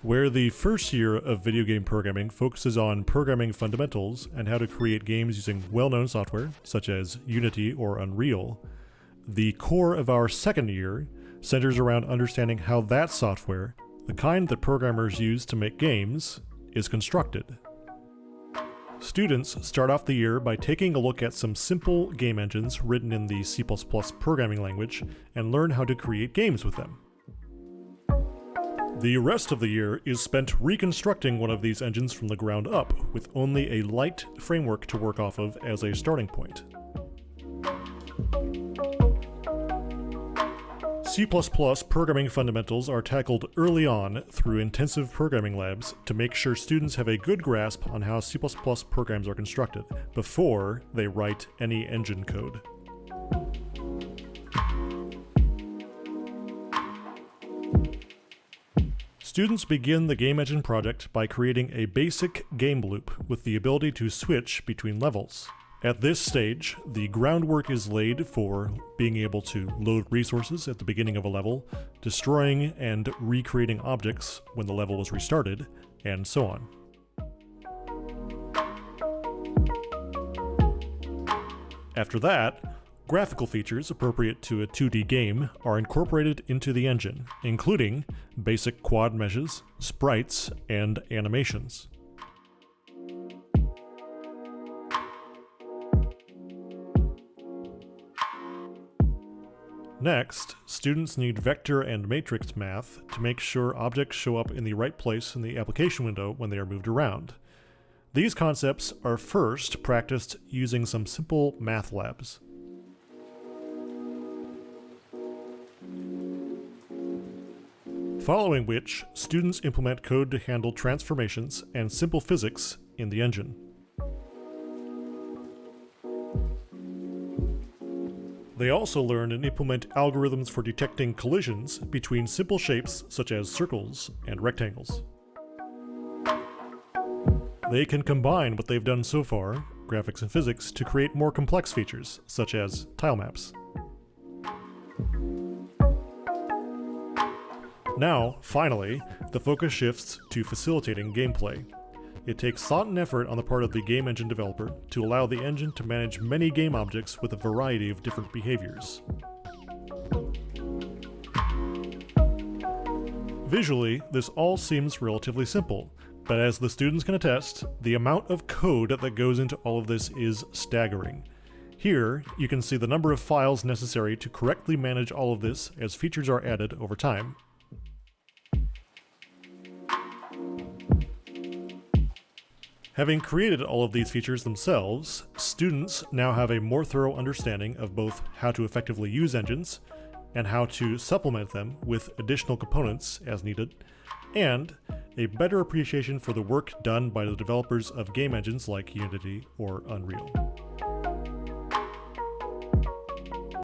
Where the first year of video game programming focuses on programming fundamentals and how to create games using well-known software, such as Unity or Unreal, the core of our second year centers around understanding how that software, the kind that programmers use to make games, is constructed. Students start off the year by taking a look at some simple game engines written in the C++ programming language and learn how to create games with them. The rest of the year is spent reconstructing one of these engines from the ground up, with only a light framework to work off of as a starting point. C++ programming fundamentals are tackled early on through intensive programming labs to make sure students have a good grasp on how C++ programs are constructed before they write any engine code. Students begin the game engine project by creating a basic game loop with the ability to switch between levels. At this stage, the groundwork is laid for being able to load resources at the beginning of a level, destroying and recreating objects when the level was restarted, and so on. After that, graphical features appropriate to a 2D game are incorporated into the engine, including basic quad meshes, sprites, and animations. Next, students need vector and matrix math to make sure objects show up in the right place in the application window when they are moved around. These concepts are first practiced using some simple math labs. Following which, students implement code to handle transformations and simple physics in the engine. They also learn and implement algorithms for detecting collisions between simple shapes such as circles and rectangles. They can combine what they've done so far, graphics and physics, to create more complex features such as tile maps. Now, finally, the focus shifts to facilitating gameplay. It takes thought and effort on the part of the game engine developer to allow the engine to manage many game objects with a variety of different behaviors. Visually, this all seems relatively simple, but as the students can attest, the amount of code that goes into all of this is staggering. Here, you can see the number of files necessary to correctly manage all of this as features are added over time. Having created all of these features themselves, students now have a more thorough understanding of both how to effectively use engines and how to supplement them with additional components as needed, and a better appreciation for the work done by the developers of game engines like Unity or Unreal.